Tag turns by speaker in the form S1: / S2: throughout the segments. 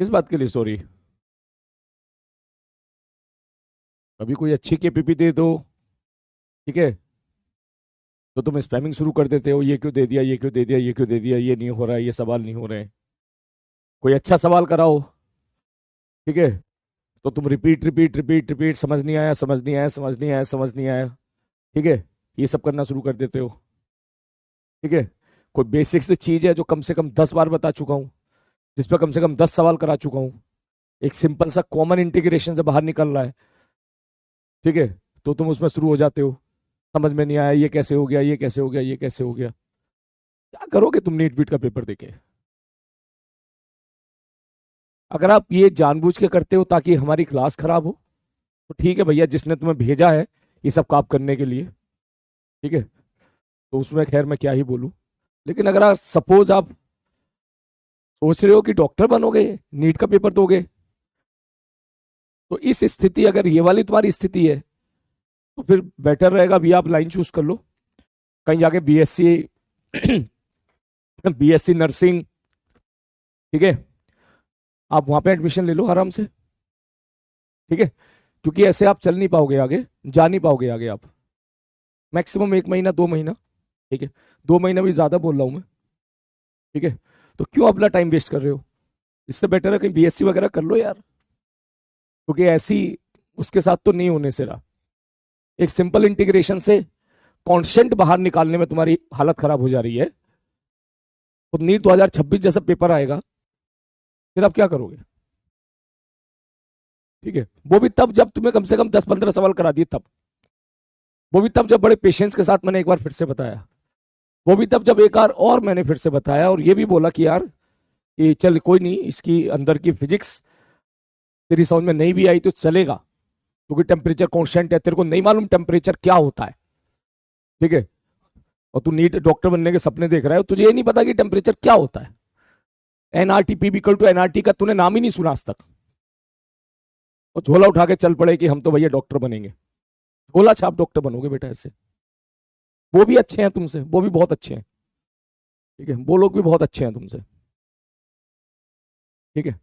S1: किस बात के लिए सॉरी? अभी कोई अच्छी केपीपी दे दो, ठीक है? तो तुम स्पैमिंग शुरू कर देते हो, ये क्यों दे दिया, ये क्यों दे दिया, ये क्यों दे दिया, ये नहीं हो रहा है, ये सवाल नहीं हो रहे हैं। कोई अच्छा सवाल कराओ, ठीक है? तो तुम रिपीट रिपीट रिपीट रिपीट, समझ नहीं आया, समझ नहीं आया, समझ नहीं आया, समझ नहीं आया, ठीक है? ये सब करना शुरू कर देते हो, ठीक है? कोई बेसिक से चीज है जो कम से कम 10 बार बता चुका हूँ, जिस पर कम से कम 10 सवाल करा चुका हूँ, एक सिंपल सा कॉमन इंटीग्रेशन से बाहर निकल रहा है, ठीक है? तो तुम उसमें शुरू हो जाते हो, समझ में नहीं आया, ये कैसे हो गया, ये कैसे हो गया, ये कैसे हो गया। क्या करोगे तुम नीट बीट का पेपर देके? अगर आप ये जानबूझ के करते हो ताकि हमारी क्लास खराब हो, तो ठीक है भैया, जिसने तुम्हें भेजा है ये सब काम करने के लिए, ठीक है, तो उसमें खैर मैं क्या ही बोलूं। लेकिन अगर आप सपोज आप सोच रहे हो कि डॉक्टर बनोगे, नीट का पेपर दोगे, तो इस स्थिति, अगर ये वाली तुम्हारी स्थिति है, तो फिर बेटर रहेगा भी आप लाइन चूज कर लो, कहीं जाके बीएससी बीएससी नर्सिंग, ठीक है, आप वहां पे एडमिशन ले लो आराम से, ठीक है? क्योंकि ऐसे आप चल नहीं पाओगे आगे, जा नहीं पाओगे आगे आप। मैक्सिमम 1 महीना 2 महीना, ठीक है? 2 महीना भी ज्यादा बोल रहा हूं मैं, ठीक है? तो क्यों अपना टाइम वेस्ट कर रहे हो? इससे बेटर है कहीं बीएससी वगैरह कर लो यार, क्योंकि ऐसी उसके साथ तो नहीं होने से रहा। एक सिंपल इंटीग्रेशन से कॉन्स्टेंट बाहर निकालने में तुम्हारी हालत खराब हो जा रही है, तो नीट 2026 जैसा पेपर आएगा, फिर आप क्या करोगे? ठीक है, वो भी तब जब तुम्हें कम से कम 10-15 सवाल करा दिए तब, वो भी तब जब बड़े पेशेंस के साथ मैंने एक बार फिर से बताया, वो भी तब जब एक बार और मैंने फिर से बताया और ये भी बोला कि यार ये चल कोई नहीं, इसकी अंदर की फिजिक्स तेरी समझ में नहीं भी आई तो चलेगा, क्योंकि टेम्परेचर कांस्टेंट है, तेरे को नहीं मालूम टेम्परेचर क्या होता है, ठीक है? और तू नीट डॉक्टर बनने के सपने देख रहा है, तुझे ये नहीं पता कि टेम्परेचर क्या होता है। NRT P equal to NRT का तूने नाम ही नहीं सुना आज तक, और झोला उठा के चल पड़े कि हम तो भैया डॉक्टर बनेंगे। झोला छाप डॉक्टर बनोगे बेटा ऐसे। वो भी अच्छे हैं तुमसे, वो भी बहुत अच्छे हैं, ठीक है, वो लोग भी बहुत अच्छे हैं तुमसे, ठीक है?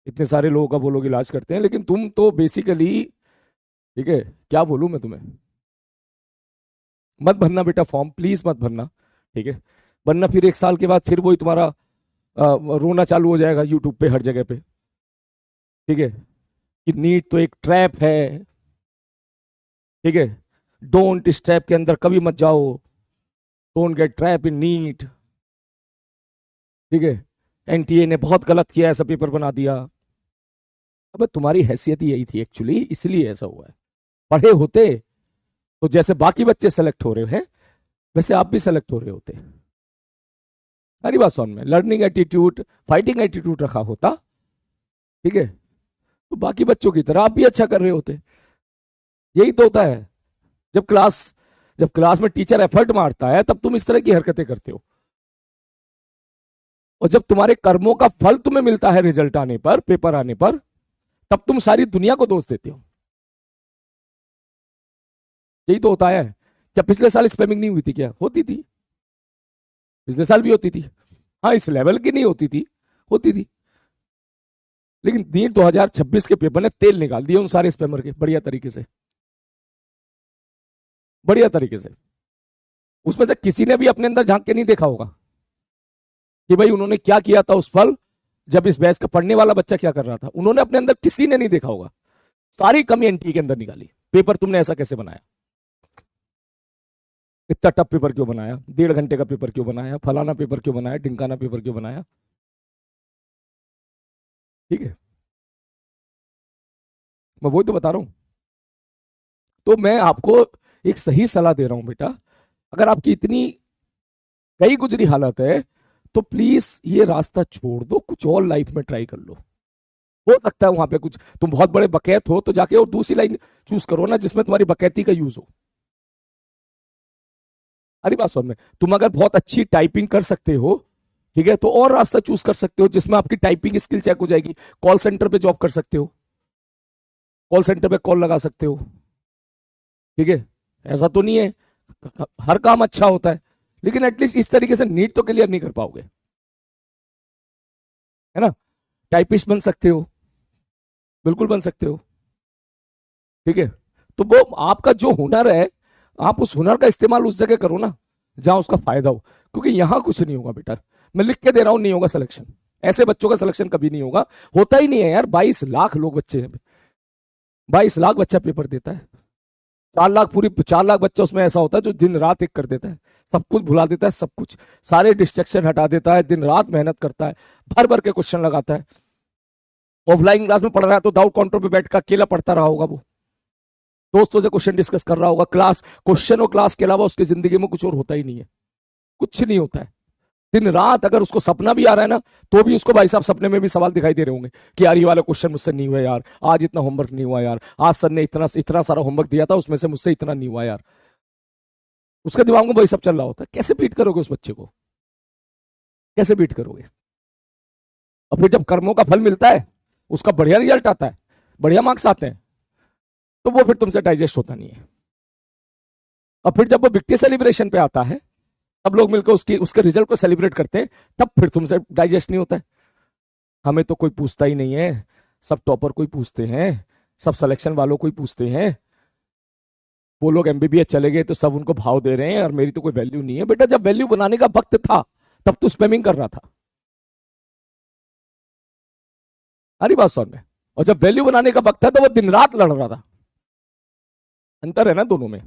S1: इतने सारे लोगों का वो लोग इलाज करते हैं, लेकिन तुम तो बेसिकली, ठीक है, क्या बोलूं मैं तुम्हें। मत भरना बेटा फॉर्म, प्लीज मत भरना, ठीक है? वरना फिर 1 साल के बाद फिर वही तुम्हारा रोना चालू हो जाएगा यूट्यूब पे हर जगह पे, ठीक है, कि नीट तो एक ट्रैप है, ठीक है? डोंट इस ट्रैप के अंदर कभी मत जाओ, don't get trap in NEET, ठीक है? एनटीए ने बहुत गलत किया, ऐसा पेपर बना दिया। अबे तुम्हारी हैसियत ही यही थी एक्चुअली, इसलिए ऐसा हुआ है। पढ़े होते तो जैसे बाकी बच्चे सेलेक्ट हो रहे हैं वैसे आप भी सेलेक्ट हो रहे होते। सारी बात समझ में, लर्निंग एटीट्यूड, फाइटिंग एटीट्यूड रखा होता, ठीक है, तो बाकी बच्चों की तरह आप भी अच्छा कर रहे होते। यही तो होता है, जब क्लास जब क्लास में टीचर एफर्ट मारता है तब तुम इस तरह की हरकतें करते हो, और जब तुम्हारे कर्मों का फल तुम्हें मिलता है रिजल्ट आने पर, पेपर आने पर, तब तुम सारी दुनिया को दोष देते हो। यही तो होता है। क्या पिछले साल स्पैमिंग नहीं हुई थी? क्या होती थी? पिछले साल भी होती थी, हाँ इस लेवल की नहीं होती थी, होती थी। लेकिन नीट 2026 के पेपर ने तेल निकाल दिया उन सारे स्पैमर के, बढ़िया तरीके से, बढ़िया तरीके से। उसमें से किसी ने भी अपने अंदर झांक के नहीं देखा होगा कि भाई उन्होंने क्या किया था उस पल, जब इस बैच का पढ़ने वाला बच्चा क्या कर रहा था, उन्होंने अपने अंदर किसी ने नहीं देखा होगा। सारी कमी एनटी के अंदर निकाली। पेपर तुमने ऐसा कैसे बनाया? इतना टफ पेपर क्यों बनाया? 1.5 घंटे का पेपर क्यों बनाया? फलाना पेपर क्यों बनाया? ढिंकाना पेपर क्यों बनाया? ठीक है, मैं वही तो बता रहा हूं। तो मैं आपको एक सही सलाह दे रहा हूं बेटा, अगर आपकी इतनी कई गुजरी हालत है तो प्लीज ये रास्ता छोड़ दो, कुछ और लाइफ में ट्राई कर लो। हो सकता है वहां पे कुछ, तुम बहुत बड़े बकैत हो तो जाके और दूसरी लाइन चूज करो ना जिसमें तुम्हारी बकैती का यूज हो। अरे बात सुन में, तुम अगर बहुत अच्छी टाइपिंग कर सकते हो, ठीक है, तो और रास्ता चूज कर सकते हो जिसमें आपकी टाइपिंग स्किल चेक हो जाएगी। कॉल सेंटर पे जॉब कर सकते हो, कॉल सेंटर पे कॉल लगा सकते हो, ठीक है? ऐसा तो नहीं है हर काम अच्छा होता है, लेकिन एटलीस्ट इस तरीके से नीट तो क्लियर नहीं कर पाओगे, है ना? टाइपिस्ट बन सकते हो, बिल्कुल बन सकते हो। ठीक है, तो वो आपका जो हुनर है, आप उस हुनर का इस्तेमाल उस जगह करो ना जहां उसका फायदा हो, क्योंकि यहां कुछ नहीं होगा बेटा। मैं लिख के दे रहा हूं, नहीं होगा सिलेक्शन। ऐसे बच्चों का सिलेक्शन कभी नहीं होगा, होता ही नहीं है यार। 22 लाख लोग बच्चे हैं, 22 लाख बच्चा पेपर देता है। 4 लाख, पूरी 4 लाख बच्चा उसमें ऐसा होता है जो दिन रात एक कर देता है, सब कुछ भुला देता है, सब कुछ सारे डिस्ट्रक्शन हटा देता है, दिन रात मेहनत करता है, भर भर के क्वेश्चन लगाता है। ऑफलाइन क्लास में पढ़ रहा है तो डाउट काउंटर पे बैठ कर अकेला पढ़ता रहा होगा, वो दोस्तों से क्वेश्चन डिस्कस कर रहा होगा। क्लास क्वेश्चन और क्लास के अलावा उसकी जिंदगी में कुछ और होता ही नहीं है, कुछ नहीं होता है। दिन रात अगर उसको सपना भी आ रहा है ना, तो भी उसको भाई साहब सपने में भी सवाल दिखाई दे रहे होंगे कि यार ये वाला क्वेश्चन मुझसे नहीं हुआ यार, आज इतना होमवर्क नहीं हुआ यार, आज सर ने इतना इतना सारा होमवर्क दिया था, उसमें से मुझसे इतना नहीं हुआ यार। उसके दिमाग में वही सब चल रहा होता है। कैसे बीट करोगे उस बच्चे को, कैसे बीट करोगे? और फिर जब कर्मों का फल मिलता है, उसका बढ़िया रिजल्ट आता है, बढ़िया मार्क्स आते हैं, तो वो फिर तुमसे डाइजेस्ट होता नहीं है। और फिर जब वो विक्ट्री सेलिब्रेशन पे आता है, तब लोग मिलकर उसके रिजल्ट को सेलिब्रेट करते हैं, तब फिर तुमसे डाइजेस्ट नहीं होता है। हमें तो कोई पूछता ही नहीं है, सब टॉपर को ही पूछते हैं, सब सिलेक्शन वालों को ही पूछते हैं। वो लोग एमबीबीएस चले गए तो सब उनको भाव दे रहे हैं और मेरी तो कोई वैल्यू नहीं है। बेटा जब वैल्यू बनाने का वक्त था, तब तो स्पैमिंग कर रहा था। हरी बात समझ में? और जब वैल्यू बनाने का वक्त था, तो वो दिन रात लड़ रहा था। अंतर है ना दोनों में,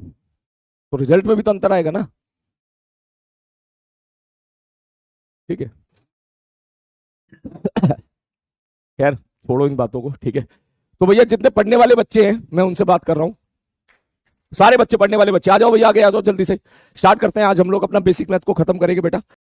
S1: तो रिजल्ट में भी तो अंतर आएगा ना। ठीक है, खैर छोड़ो इन बातों को। ठीक है, तो भैया जितने पढ़ने वाले बच्चे हैं, मैं उनसे बात कर रहा हूं। सारे बच्चे पढ़ने वाले बच्चे आ जाओ भैया, आगे आ जाओ, जल्दी से स्टार्ट करते हैं। आज हम लोग अपना बेसिक मैथ को खत्म करेंगे बेटा।